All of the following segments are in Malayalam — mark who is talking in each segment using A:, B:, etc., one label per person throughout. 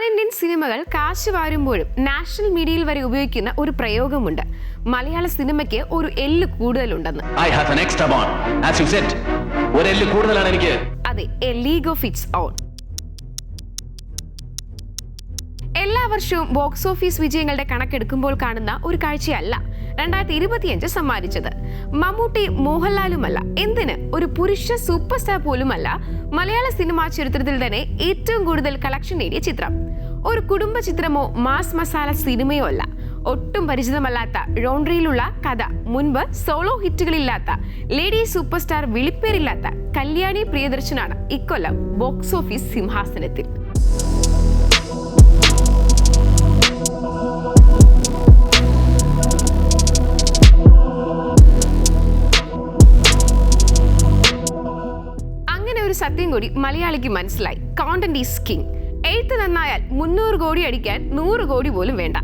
A: ഇന്ത്യൻ സിനിമകൾ കാശ് വാരുമ്പോഴും നാഷണൽ മീഡിയയിൽ വരെ ഉപയോഗിക്കുന്ന ഒരു പ്രയോഗമുണ്ട്. മലയാള സിനിമയ്ക്ക് ഒരു എല്ല് കൂടുതലുണ്ടെന്ന്. അതെ, A league of its on. എല്ലാ വർഷവും ബോക്സ് ഓഫീസ് വിജയങ്ങളുടെ കണക്കെടുക്കുമ്പോൾ കാണുന്ന ഒരു കാഴ്ചയല്ല 2025 സമ്മാനിച്ചത്. മമ്മൂട്ടി, മോഹൻലാലുമല്ല, എന്തിന് ഒരു പുരുഷ സൂപ്പർ സ്റ്റാർ പോലുമല്ല മലയാള സിനിമാ ചരിത്രത്തിൽ തന്നെ ഏറ്റവും കൂടുതൽ കളക്ഷൻ നേടിയ ചിത്രം. ഒരു കുടുംബ ചിത്രമോ മാസ് മസാല സിനിമയോ അല്ല. ഒട്ടും പരിചിതമല്ലാത്ത ജോൺറിയിലുള്ള കഥ, മുൻപ് സോളോ ഹിറ്റുകളില്ലാത്ത, ലേഡി സൂപ്പർ സ്റ്റാർ വിളിപ്പേരില്ലാത്ത കല്യാണി പ്രിയദർശനാണ് ഇക്കൊല്ലം ബോക്സ് ഓഫീസ് സിംഹാസനത്തിൽ. ഒരു സത്യം കൂടി മലയാളിക്ക് മനസ്സിലായി. Content is king. എഴുത്ത് നന്നായാൽ 300 കോടി അടിക്കാൻ 100 കോടി പോലും വേണ്ട.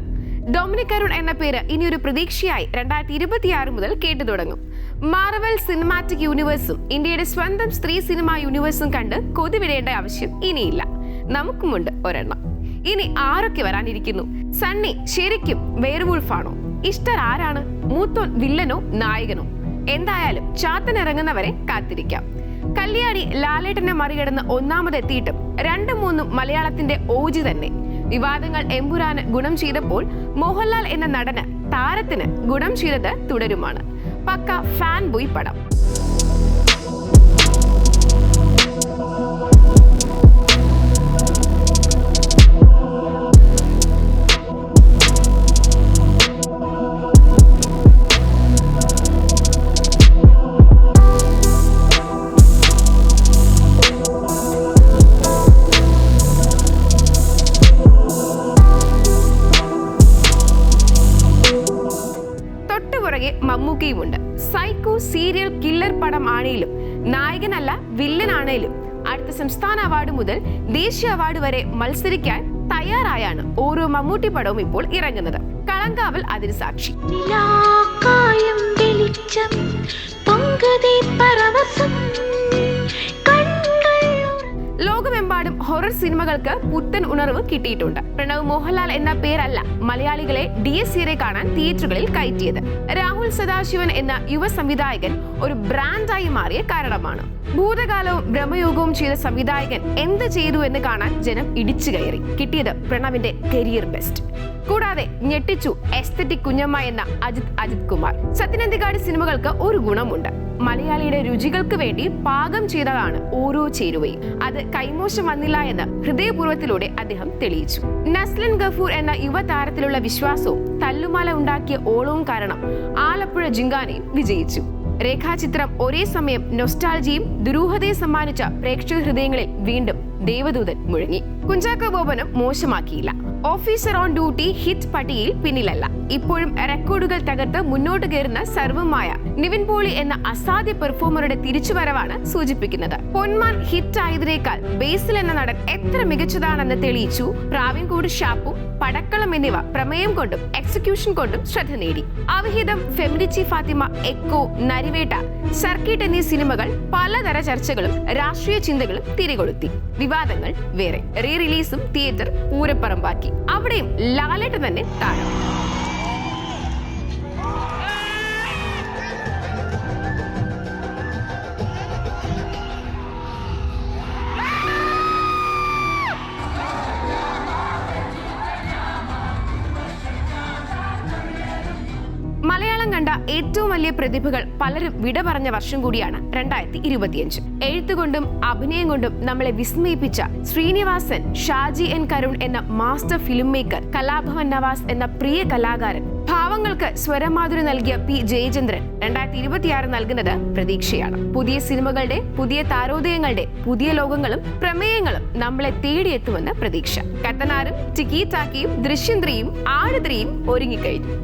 A: ഡൊമിനിക് അരുൺ എന്ന പേര് ഇനിയൊരു പ്രതീക്ഷയായി 2026 മുതൽ കേട്ടു തുടങ്ങും. മാർവൽ സിനിമാറ്റിക് യൂണിവേഴ്സും ഇന്ത്യയുടെ സ്വന്തം സ്ത്രീ സിനിമാ യൂണിവേഴ്സും കണ്ട് കൊതിവിടേണ്ട ആവശ്യം ഇനിയില്ല. നമുക്കുമുണ്ട് ഒരെണ്ണം. ഇനി ആരൊക്കെ വരാനിരിക്കുന്നു? സണ്ണി ശരിക്കും വെയർവുൾഫാണോ? ഇഷ്ടർ ആരാണ്? മൂത്തോൻ വില്ലനോ നായകനോ? എന്തായാലും ചാത്തനിറങ്ങുന്നവരെ കാത്തിരിക്കാം. കല്യാണി ലാലേട്ടനെ മറികടന്ന് ഒന്നാമതെത്തിയിട്ടും 2-3 മലയാളത്തിന്റെ ഓജി തന്നെ. വിവാദങ്ങൾ എമ്പുരാന് ഗുണം ചെയ്തപ്പോൾ മോഹൻലാൽ എന്ന നടന്, താരത്തിന് ഗുണം ചെയ്തത് തുടരുമാണ്. പക്ക ഫാൻ ബോയ് പടം. മമ്മൂക്കയുമുണ്ട്. സൈക്കോ സീരിയൽ കില്ലർ പടം ആണേലും, നായകനല്ല വില്ലനാണേലും അടുത്ത സംസ്ഥാന അവാർഡ് മുതൽ ദേശീയ അവാർഡ് വരെ മത്സരിക്കാൻ തയ്യാറായാണ് ഓരോ മമ്മൂട്ടി പടവും ഇപ്പോൾ ഇറങ്ങുന്നത്. കളങ്കാവൽ അതിന് സാക്ഷി. ലോകമെമ്പാടും ഹൊറർ സിനിമകൾക്ക് പുത്തൻ ഉണർവ് കിട്ടിയിട്ടുണ്ട്. പ്രണവ് മോഹൻലാൽ എന്ന പേരല്ല മലയാളികളെ DSCരെ കാണാൻ തിയേറ്ററുകളിൽ കയറ്റിയത്. രാഹുൽ സദാശിവൻ എന്ന യുവ സംവിധായകൻ ഒരു ബ്രാൻഡായി മാറിയ കാരണമാണ്. ഭൂതകാലവും ബ്രഹ്മയോഗവും ചെയ്ത സംവിധായകൻ എന്ത് ചെയ്തു എന്ന് കാണാൻ ജനം ഇടിച്ചു കയറി. കിട്ടിയത് പ്രണവിന്റെ കരിയർ ബെസ്റ്റ്. കൂടാതെ ഞെട്ടിച്ചു എസ്തറ്റിക് കുഞ്ഞമ്മ എന്ന അജിത് കുമാർ. സത്യനന്ദിക്കാട് സിനിമകൾക്ക് ഒരു ഗുണമുണ്ട്. മലയാളിയുടെ രുചികൾക്ക് വേണ്ടി പാകം ചെയ്തതാണ് ഓരോ ചേരുവയും. അത് കൈമോശം വന്നില്ല എന്ന് ഹൃദയപൂർവ്വത്തിലൂടെ അദ്ദേഹം തെളിയിച്ചു. നസ്ലിൻ ഗഫൂർ എന്ന യുവതാരത്തിലുള്ള വിശ്വാസവും തല്ലുമാല ഉണ്ടാക്കിയ ഓളവും കാരണം ആലപ്പുഴ ജിങ്കാനയും വിജയിച്ചു. രേഖാചിത്രം ഒരേ സമയം നൊസ്റ്റാൾജിയും ദുരൂഹതയും സമ്മാനിച്ച പ്രേക്ഷക ഹൃദയങ്ങളിൽ വീണ്ടും ദേവദൂതൻ മുഴങ്ങി. കുഞ്ചാക്കോ ബോബനും മോശമാക്കിയില്ല. ഓഫീസർ ഓൺ ഡ്യൂട്ടി ഹിറ്റ് പട്ടികയിൽ പിന്നിലല്ല. ഇപ്പോഴും റെക്കോർഡുകൾ തകർത്ത് മുന്നോട്ട് കയറുന്ന സർവമായ നിവിൻ പോളി എന്ന അസാധ്യ പെർഫോമറുടെ തിരിച്ചുവരവാണ് സൂചിപ്പിക്കുന്നത്. പൊന്മാൻ ഹിറ്റ് ആയതിനേക്കാൾ ബേസിൽ എന്ന നടൻ എത്ര മികച്ചതാണെന്ന് തെളിയിച്ചു. പ്രാവിൻകൂട് ഷാപ്പും പടക്കളം എന്നിവ പ്രമേയം കൊണ്ടും എക്സിക്യൂഷൻ കൊണ്ടും ശ്രദ്ധ നേടി. അവിഹിതം, ഫെമിനിച്ചി ഫാത്തിമ, എക്കോ, നരിവേട്ട, സർക്കിട്ട് എന്നീ സിനിമകൾ പലതര ചർച്ചകളും രാഷ്ട്രീയ ചിന്തകളും തിരികൊളുത്തി. വിവാദങ്ങൾ വേറെ. റീ റിലീസും തിയേറ്റർ പൂരപ്പറമ്പാക്കി. അവിടെയും ലാലേട്ടൻ തന്നെ താരം. മലയാളം കണ്ട ഏറ്റവും വലിയ പ്രതിഭകൾ പലരും വിട പറഞ്ഞ വർഷം കൂടിയാണ് 2025. എഴുത്തുകൊണ്ടും അഭിനയം കൊണ്ടും നമ്മളെ വിസ്മയിപ്പിച്ച ശ്രീനിവാസൻ, ഷാജി N കരുൺ എന്ന master film maker, Kalabhavan Navas എന്ന പ്രിയ കലാകാരൻ, ഭാവങ്ങൾക്ക് സ്വരമാധുരി നൽകിയ P ജയചന്ദ്രൻ 2026 നൽകുന്നത് പ്രതീക്ഷയാണ്. പുതിയ സിനിമകളുടെ, പുതിയ താരോദയങ്ങളുടെ, പുതിയ ലോകങ്ങളും പ്രമേയങ്ങളും നമ്മളെ തേടിയെത്തുമെന്ന് പ്രതീക്ഷ. കത്തനാരും, ടിക്കി ടാക്കിയും, ദൃശ്യം 3യും, ആട് 3യും ഒരുങ്ങിക്കഴിഞ്ഞു.